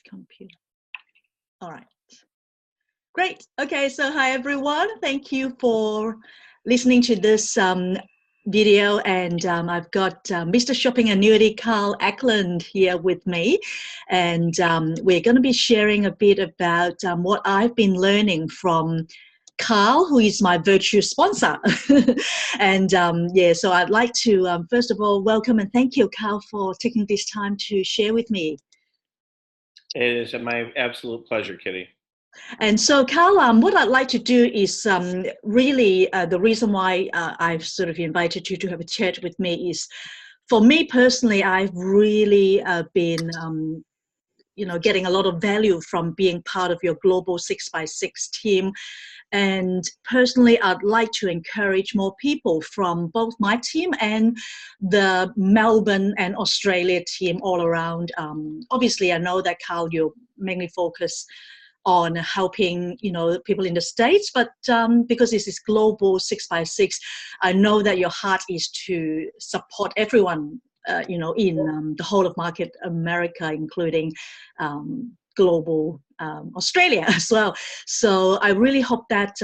computer. All right. Great. Okay, so hi everyone. Thank you for listening to this video, and I've got Mr. Shopping Annuity Carl Ackland here with me, and we're going to be sharing a bit about what I've been learning from Carl, who is my virtual sponsor. And yeah, so I'd like to first of all welcome and thank you, Carl, for taking this time to share with me. It is my absolute pleasure, Kitty. And so, Carl, what I'd like to do is really the reason why I've sort of invited you to have a chat with me is, for me personally, I've really been, getting a lot of value from being part of your global 6x6 team. And personally, I'd like to encourage more people from both my team and the Melbourne and Australia team all around. Obviously, I know that, Carl, you mainly focus on helping, people in the States, but because this is global 6x6, I know that your heart is to support everyone, in the whole of market America, including global Australia as well. So I really hope that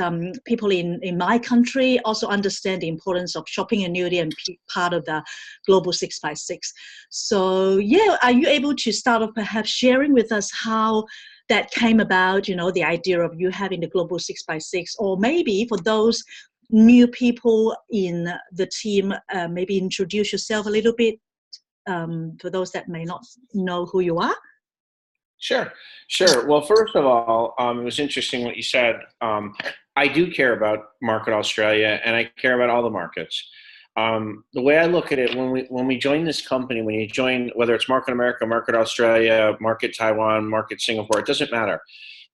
people in my country also understand the importance of shopping annuity and part of the global 6x6. So yeah, are you able to start off perhaps sharing with us how that came about, the idea of you having the global 6x6, or maybe for those new people in the team, maybe introduce yourself a little bit for those that may not know who you are? Sure. Well, first of all, it was interesting what you said. I do care about Market Australia, and I care about all the markets. The way I look at it, when we join this company, when you join, whether it's Market America, Market Australia, Market Taiwan, Market Singapore, it doesn't matter.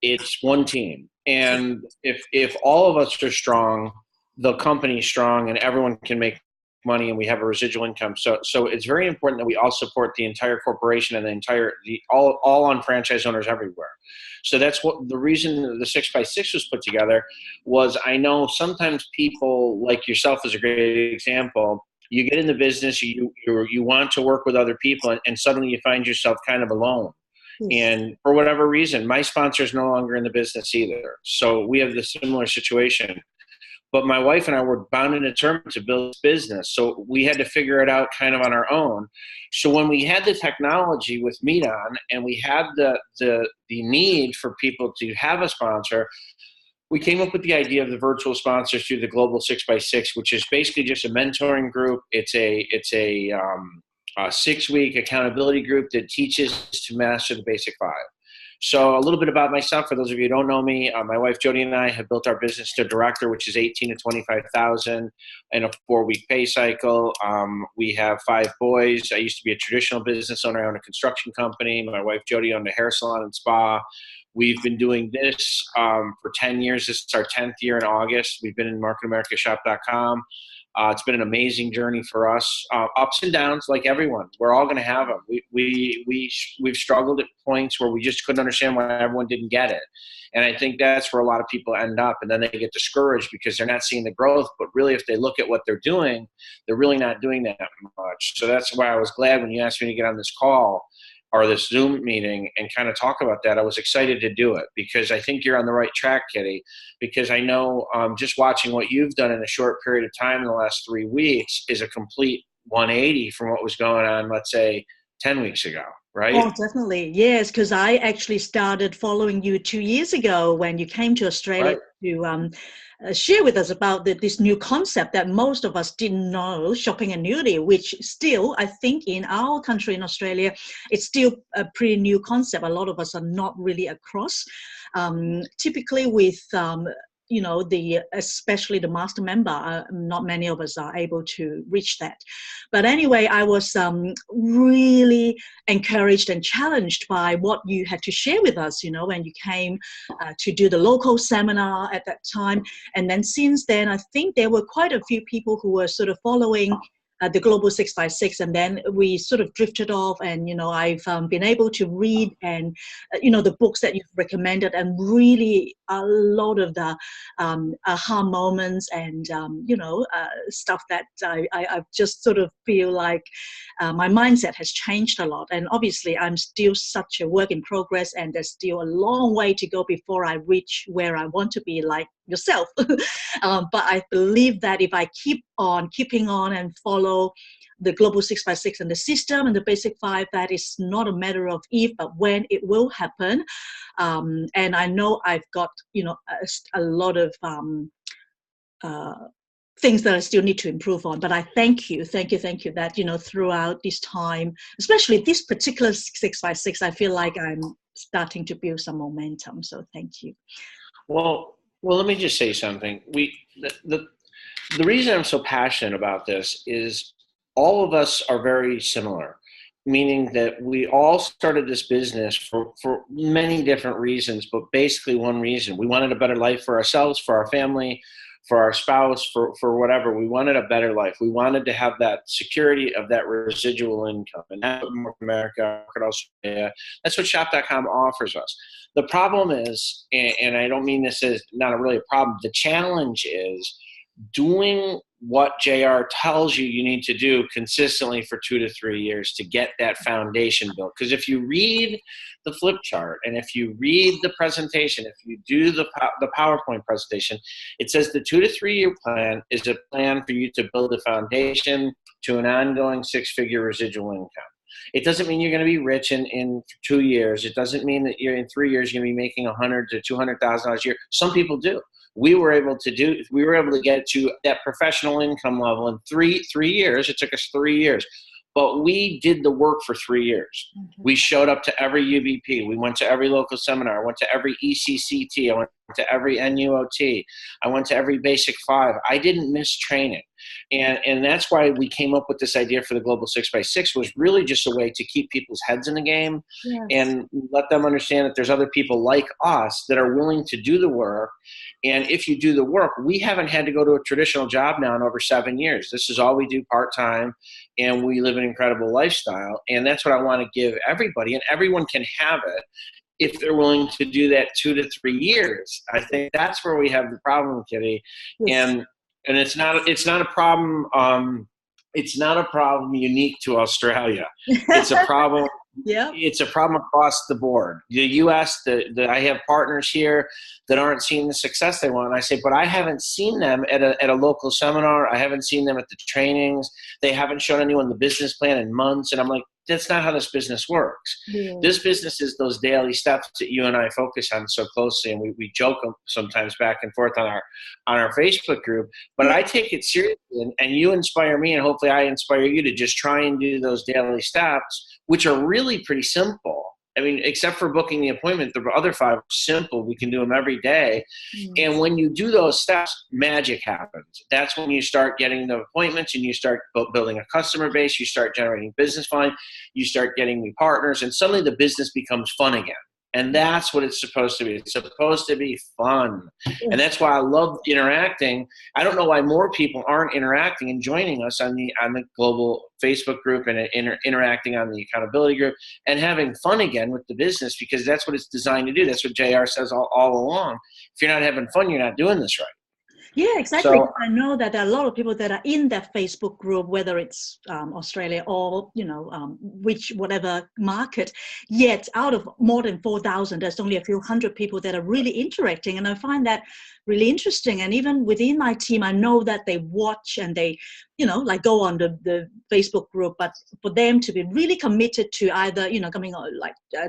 It's one team. And if all of us are strong, the company's strong, and everyone can make money, and we have a residual income. So it's very important that we all support the entire corporation and all on franchise owners everywhere. So that's what the reason the 6x6 was put together was. I know sometimes people like yourself is a great example. You get in the business, you want to work with other people, and suddenly you find yourself kind of alone. And for whatever reason, my sponsor is no longer in the business either. So we have the similar situation. But my wife and I were bound and determined to build this business. So we had to figure it out kind of on our own. So when we had the technology with Meet On, and we had the need for people to have a sponsor, we came up with the idea of the virtual sponsors through the Global 6x6, which is basically just a mentoring group. It's a 6-week accountability group that teaches to master the basic 5. So a little bit about myself, for those of you who don't know me, my wife Jody and I have built our business to director, which is 18 to 25,000 in a 4-week pay cycle. We have 5 boys. I used to be a traditional business owner. I own a construction company. My wife Jody owned a hair salon and spa. We've been doing this for 10 years. This is our 10th year in August. We've been in marketamericashop.com. It's been an amazing journey for us. Ups and downs, like everyone. We're all going to have them. We've struggled at points where we just couldn't understand why everyone didn't get it. And I think that's where a lot of people end up, and then they get discouraged because they're not seeing the growth. But really, if they look at what they're doing, they're really not doing that much. So that's why I was glad when you asked me to get on this call or this Zoom meeting and kind of talk about that. I was excited to do it because I think you're on the right track, Kitty, because I know just watching what you've done in a short period of time in the last 3 weeks is a complete 180 from what was going on, let's say, 10 weeks ago, right? Oh, definitely. Yes, because I actually started following you 2 years ago when you came to Australia to share with us about this new concept that most of us didn't know, shopping annuity, which still, I think in our country, in Australia, it's still a pretty new concept. A lot of us are not really across. Typically with especially the master member, not many of us are able to reach that. But anyway, I was really encouraged and challenged by what you had to share with us, when you came to do the local seminar at that time. And then since then, I think there were quite a few people who were sort of following the Global 6 by 6, and then we sort of drifted off. And I've been able to read and the books that you've recommended, and really a lot of the aha moments and stuff that I just sort of feel like my mindset has changed a lot. And obviously, I'm still such a work in progress, and there's still a long way to go before I reach where I want to be, like yourself. But I believe that if I keep on keeping on and follow the Global 6 by 6 and the system and the basic 5, that is not a matter of if, but when it will happen. And I know I've got a lot of things that I still need to improve on. But I thank you that throughout this time, especially this particular 6 by 6, I feel like I'm starting to build some momentum. So thank you. Well, let me just say something. The reason I'm so passionate about this is all of us are very similar, meaning that we all started this business for many different reasons, but basically one reason. We wanted a better life for ourselves, for our family, for our spouse, for whatever. We wanted a better life. We wanted to have that security of that residual income. And that's what North America, Australia, that's what shop.com offers us. The problem is, and I don't mean this as not really a problem, the challenge is doing what JR tells you need to do consistently for 2 to 3 years to get that foundation built. Because if you read the flip chart and if you read the presentation, if you do the PowerPoint presentation, it says the 2 to 3 year plan is a plan for you to build a foundation to an ongoing 6-figure residual income. It doesn't mean you're going to be rich in 2 years. It doesn't mean that you're in 3 years you're going to be making $100,000 to $200,000 a year. Some people do. We were able to get to that professional income level in three years. It took us 3 years, but we did the work for 3 years. Mm-hmm. We showed up to every UBP. We went to every local seminar. I went to every ECCT. I went to every NUOT. I went to every Basic 5. I didn't miss training. And that's why we came up with this idea for the Global 6 by 6 was really just a way to keep people's heads in the game. Yes. And let them understand that there's other people like us that are willing to do the work. And if you do the work, we haven't had to go to a traditional job now in over 7 years. This is all we do part-time, and we live an incredible lifestyle. And that's what I want to give everybody, and everyone can have it if they're willing to do that 2 to 3 years. I think that's where we have the problem, Kitty. Yes. And it's not a problem. It's not a problem unique to Australia. It's a problem. Yeah. It's a problem across the board. The U.S., I have partners here that aren't seeing the success they want. And I say, but I haven't seen them at a local seminar. I haven't seen them at the trainings. They haven't shown anyone the business plan in months. And I'm like, that's not how this business works. Yeah. This business is those daily steps that you and I focus on so closely, and we joke sometimes back and forth on our Facebook group. But I take it seriously, and you inspire me, and hopefully I inspire you to just try and do those daily steps, which are really pretty simple. I mean, except for booking the appointment, the other 5 are simple. We can do them every day. Yes. And when you do those steps, magic happens. That's when you start getting the appointments and you start building a customer base. You start generating business volume. You start getting new partners. And suddenly the business becomes fun again. And that's what it's supposed to be. It's supposed to be fun. And that's why I love interacting. I don't know why more people aren't interacting and joining us on the global Facebook group and interacting on the accountability group and having fun again with the business, because that's what it's designed to do. That's what JR says all along. If you're not having fun, you're not doing this right. Yeah, exactly. So, I know that there are a lot of people that are in that Facebook group, whether it's Australia or, whatever market, yet out of more than 4,000, there's only a few hundred people that are really interacting. And I find that really interesting. And even within my team, I know that they watch and they, go on the Facebook group, but for them to be really committed to either, coming on,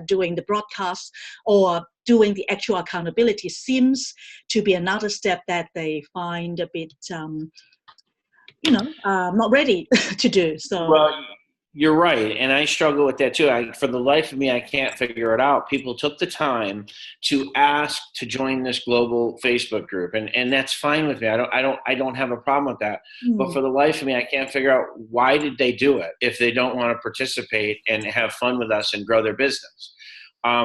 doing the broadcast or doing the actual accountability seems to be another step that they find a bit, not ready to do. So. Well, you're right. And I struggle with that too. For the life of me, I can't figure it out. People took the time to ask to join this global Facebook group. And that's fine with me. I don't have a problem with that. But for the life of me, I can't figure out why did they do it if they don't want to participate and have fun with us and grow their business.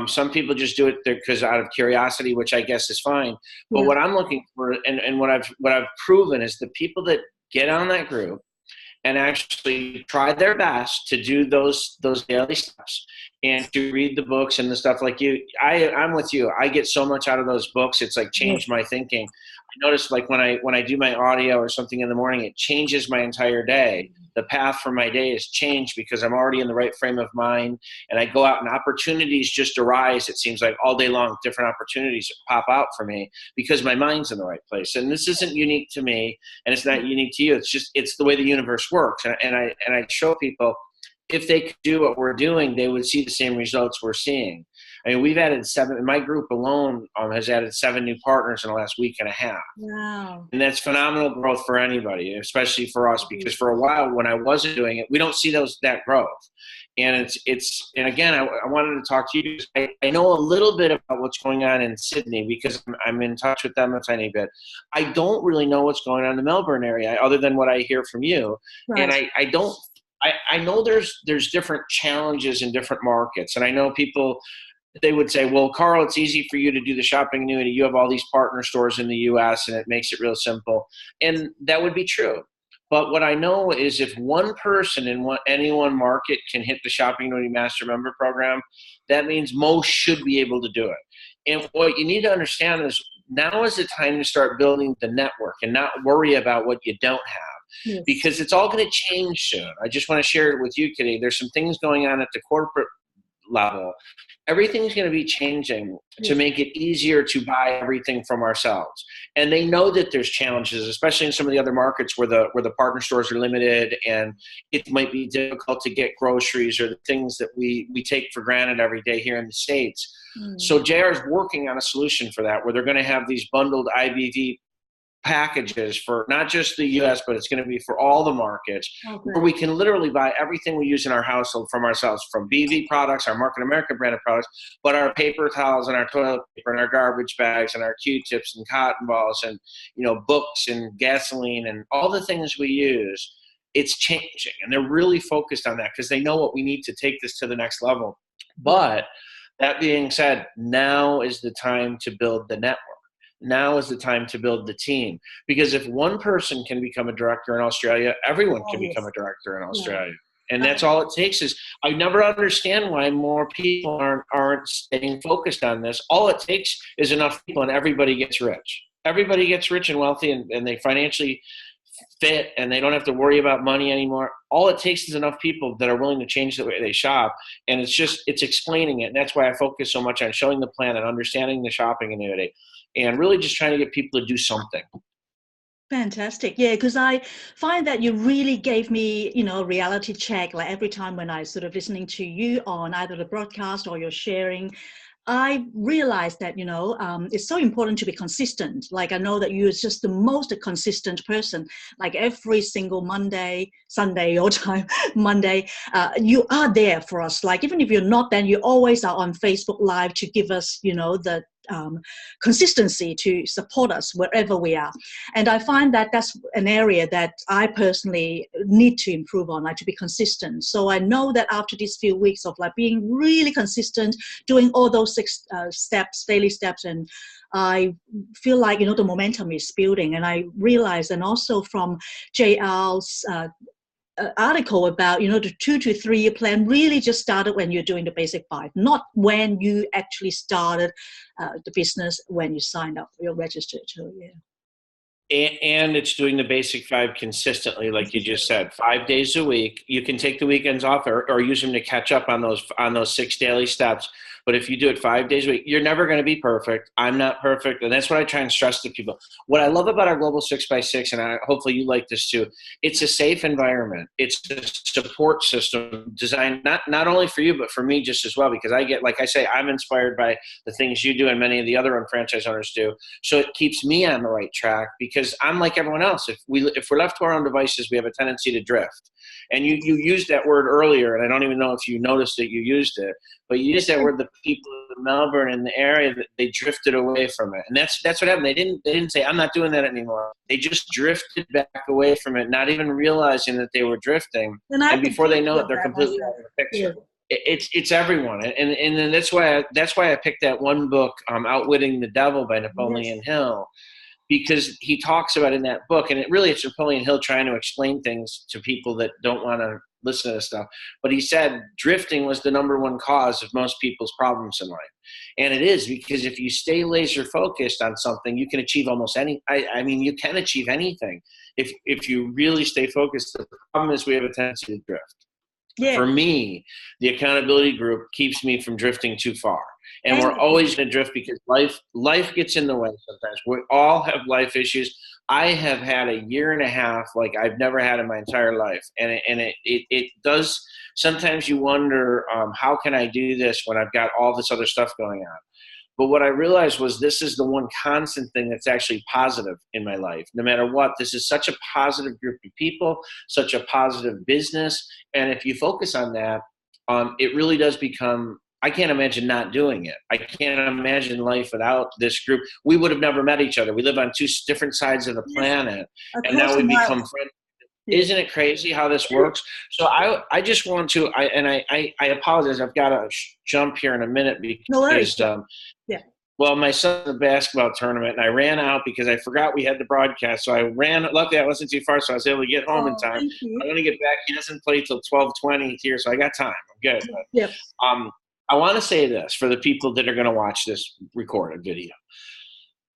Some people just do it because out of curiosity, which I guess is fine. But what I'm looking for and what I've proven is the people that get on that group and actually try their best to do those daily steps and to read the books and the stuff like you. I'm with you. I get so much out of those books. It's like changed my thinking. I notice like when I do my audio or something in the morning, it changes my entire day. The path for my day is changed because I'm already in the right frame of mind, and I go out and opportunities just arise. It seems like all day long, different opportunities pop out for me because my mind's in the right place. And this isn't unique to me, and it's not unique to you. It's the way the universe works. And I show people, if they could do what we're doing, they would see the same results we're seeing. I mean, we've added 7, my group alone has added 7 new partners in the last week and a half. Wow. And that's phenomenal growth for anybody, especially for us, because for a while when I wasn't doing it, we don't see that growth. And and again, I wanted to talk to you because I know a little bit about what's going on in Sydney because I'm in touch with them a tiny bit. I don't really know what's going on in the Melbourne area other than what I hear from you. Right. And I know there's different challenges in different markets. And I know people, they would say, well, Carl, it's easy for you to do the shopping annuity. You have all these partner stores in the US and it makes it real simple. And that would be true. But what I know is if one person in any one market can hit the shopping annuity master member program, that means most should be able to do it. And what you need to understand is now is the time to start building the network and not worry about what you don't have. Yes. Because it's all going to change soon. I just want to share it with you today. There's some things going on at the corporate level. Everything's going to be changing to make it easier to buy everything from ourselves. And they know that there's challenges, especially in some of the other markets where the partner stores are limited and it might be difficult to get groceries or the things that we take for granted every day here in the States. So JR is working on a solution for that, where they're going to have these bundled IBV packages for not just the US, but it's going to be for all the markets, where we can literally buy everything we use in our household from ourselves, from BV products, our Market America branded products, but our paper towels and our toilet paper and our garbage bags and our Q-tips and cotton balls and, books and gasoline and all the things we use. It's changing, and they're really focused on that because they know what we need to take this to the next level. But that being said, now is the time to build the network. Now is the time to build the team, because if one person can become a director in Australia, everyone can become a director in Australia. And that's all it takes. Is I never understand why more people aren't staying focused on this. All it takes is enough people and everybody gets rich. Everybody gets rich and wealthy and they financially fit and they don't have to worry about money anymore. All it takes is enough people that are willing to change the way they shop. And it's explaining it. And that's why I focus so much on showing the plan and understanding the shopping annuity. And really just trying to get people to do something. Fantastic. Yeah, because I find that you really gave me, a reality check. Like every time when I sort of listening to you on either the broadcast or you're sharing, I realized that, it's so important to be consistent. Like I know that you're just the most consistent person. Like every single Monday, Sunday, your time, Monday, you are there for us. Like even if you're not, then you always are on Facebook Live to give us, the consistency to support us wherever we are. And I find that that's an area that I personally need to improve on, like to be consistent. So I know that after these few weeks of like being really consistent, doing all those 6 steps, daily steps, and I feel like, the momentum is building. And I realize, and also from JL's article about, the 2 to 3 year plan really just started when you're doing the basic 5, not when you actually started the business, when you signed up, you're registered. So, yeah. And it's doing the basic 5 consistently, like you just said, 5 days a week. You can take the weekends off or use them to catch up on those 6 daily steps. But if you do it 5 days a week, you're never going to be perfect. I'm not perfect. And that's what I try and stress to people. What I love about our Global 6x6, and hopefully you like this too, it's a safe environment. It's a support system designed not only for you, but for me just as well, because I get, like I say, I'm inspired by the things you do and many of the other franchise owners do. So it keeps me on the right track because I'm like everyone else. If we're left to our own devices, we have a tendency to drift. And you used that word earlier, and I don't even know if you noticed that you used it, but you used that word, the people in Melbourne and the area, that they drifted away from it. And that's what happened. They didn't say, I'm not doing that anymore. They just drifted back away from it, not even realizing that they were drifting. And before they know it, they're completely out of the picture. Yeah. It's everyone. And then that's why I picked that one book, Outwitting the Devil by Napoleon Hill. because he talks about in that book, and it's Napoleon Hill trying to explain things to people that don't want to listen to this stuff. But he said drifting was the number one cause of most people's problems in life. And it is, because if you stay laser focused on something, you can achieve almost I mean, you can achieve anything if you really stay focused. The problem is we have a tendency to drift. Yeah. For me, the accountability group keeps me from drifting too far. And we're always going to drift because life gets in the way sometimes. We all have life issues. I have had a year and a half like I've never had in my entire life. And it does, sometimes you wonder, how can I do this when I've got all this other stuff going on? But what I realized was this is the one constant thing that's actually positive in my life. No matter what, this is such a positive group of people, such a positive business. And if you focus on that, it really does become, I can't imagine not doing it. I can't imagine life without this group. We would have never met each other. We live on two different sides of the planet, and now we become friends. Isn't it crazy how this works? So I just want to, I apologize. I've got to jump here in a minute because, well, my son's in the basketball tournament, and I ran out because I forgot we had the broadcast. So I ran. Luckily, I wasn't too far, so I was able to get home in time. I want to get back. He doesn't play till 12:20 here, so I got time. I'm good. But, I want to say this for the people that are going to watch this recorded video.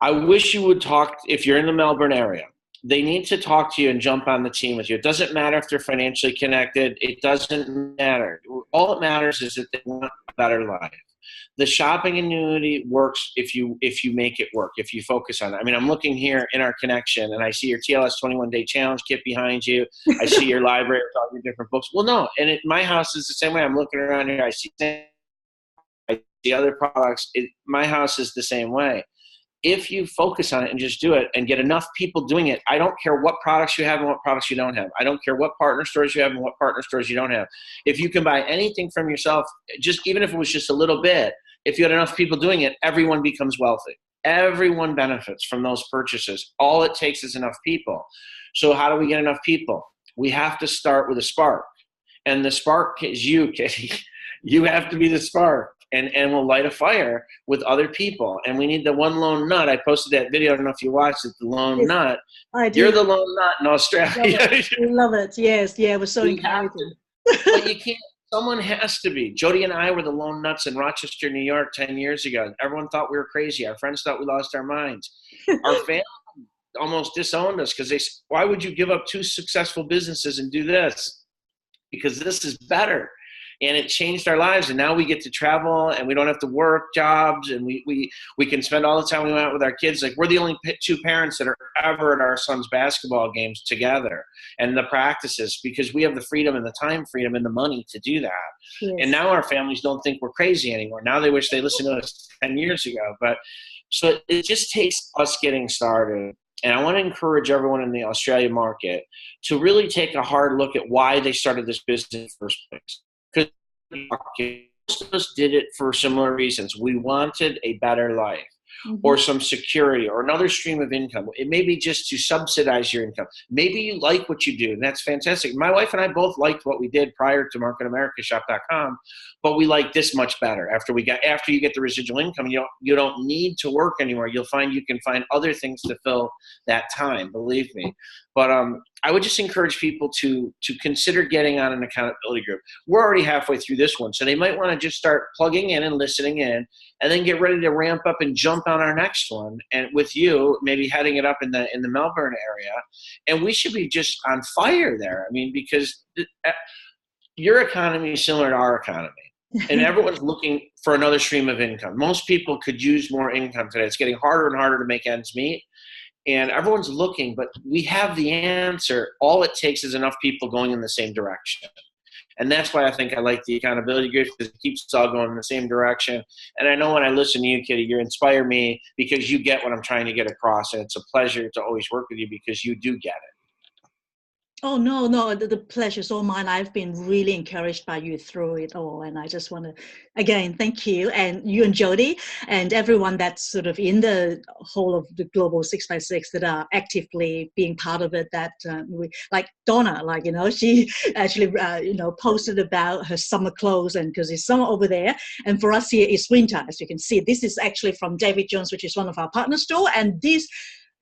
I wish you would talk, if you're in the Melbourne area, they need to talk to you and jump on the team with you. It doesn't matter if they're financially connected. It doesn't matter. All that matters is that they want a better life. The shopping annuity works if you make it work, if you focus on it. I mean, I'm looking here in our connection, and I see your TLS 21-day challenge kit behind you. I see your library with all your different books. Well, no, and my house is the same way. I'm looking around here. I see the other products. My house is the same way. If you focus on it and just do it and get enough people doing it, I don't care what products you have and what products you don't have. I don't care what partner stores you have and what partner stores you don't have. If you can buy anything from yourself, just even if it was just a little bit, if you had enough people doing it, everyone becomes wealthy. Everyone benefits from those purchases. All it takes is enough people. So how do we get enough people? We have to start with a spark. And the spark is you, Kitty. You have to be the spark. And we'll light a fire with other people. And we need the one lone nut. I posted that video. I don't know if you watched it, the lone nut. I do. You're the lone nut in Australia. We love it. Yes. Yeah, it was so encouraging. But you can't. Someone has to be. Jody and I were the lone nuts in Rochester, New York 10 years ago. Everyone thought we were crazy. Our friends thought we lost our minds. Our family almost disowned us because they said, why would you give up two successful businesses and do this? Because this is better. And it changed our lives, and now we get to travel, and we don't have to work jobs, and we can spend all the time we want with our kids. Like, we're the only two parents that are ever at our son's basketball games together and the practices, because we have the freedom and the time freedom and the money to do that. Yes. And now our families don't think we're crazy anymore. Now they wish they listened to us 10 years ago. But so it just takes us getting started. And I want to encourage everyone in the Australia market to really take a hard look at why they started this business in the first place. Because most of us did it for similar reasons. We wanted a better life, or some security, or another stream of income. It may be just to subsidize your income. Maybe you like what you do, and that's fantastic. My wife and I both liked what we did prior to marketamericashop.com, but we like this much better. After you get the residual income, you don't need to work anymore. You'll find you can find other things to fill that time, believe me. But I would just encourage people to consider getting on an accountability group. We're already halfway through this one, so they might want to just start plugging in and listening in, and then get ready to ramp up and jump on our next one. And with you, maybe heading it up in the Melbourne area, and we should be just on fire there. I mean, because your economy is similar to our economy. And everyone's looking for another stream of income. Most people could use more income today. It's getting harder and harder to make ends meet. And everyone's looking, but we have the answer. All it takes is enough people going in the same direction. And that's why I think I like the accountability group, because it keeps us all going in the same direction. And I know when I listen to you, Kitty, you inspire me because you get what I'm trying to get across. And it's a pleasure to always work with you because you do get it. Oh, no, the pleasure's all mine. I've been really encouraged by you through it all. And I just want to, again, thank you. And you and Jody and everyone that's sort of in the whole of the Global 6x6 that are actively being part of it, that like Donna, she actually, posted about her summer clothes, and because it's summer over there. And for us here, it's winter, as you can see. This is actually from David Jones, which is one of our partner store. And this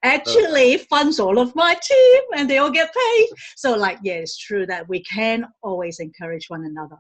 actually funds all of my team and they all get paid. So like, yeah, it's true that we can always encourage one another.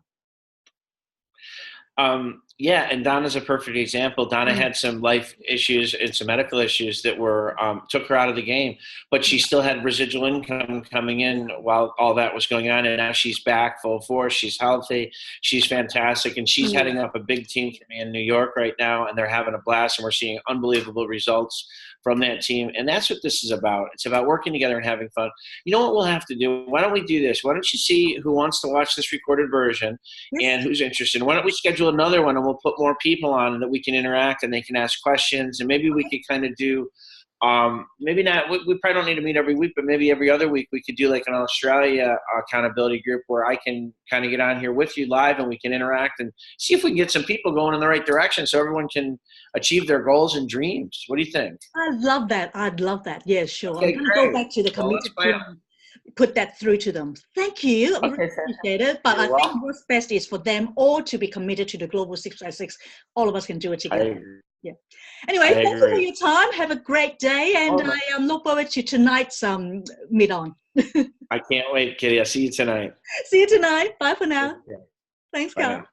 Yeah, and Donna's a perfect example. Donna had some life issues and some medical issues that were took her out of the game, but she still had residual income coming in while all that was going on, and now she's back full force. She's healthy, she's fantastic, and she's heading up a big team for me in New York right now, and they're having a blast, and we're seeing unbelievable results from that team. And that's what this is about. It's about working together and having fun. You know what we'll have to do? Why don't we do this? Why don't you see who wants to watch this recorded version and who's interested? Why don't we schedule another one and we'll put more people on that we can interact and they can ask questions, and maybe we could kind of do maybe not, we probably don't need to meet every week, but maybe every other week we could do like an Australia accountability group where I can kind of get on here with you live and we can interact and see if we can get some people going in the right direction so everyone can achieve their goals and dreams. What do you think? I'd love that. I'd love that. Yeah, sure. Okay, I'm going to go back to the committed team and put that through to them. Thank you. I really appreciate it. But I think what's best is for them all to be committed to the Global 6x6. All of us can do it together. Yeah. Anyway, thank you for your time. Have a great day, and I look forward to tonight's meet on. I can't wait, Kitty. I'll see you tonight. See you tonight. Bye for now. Thanks, Carl.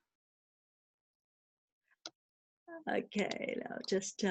Okay, now just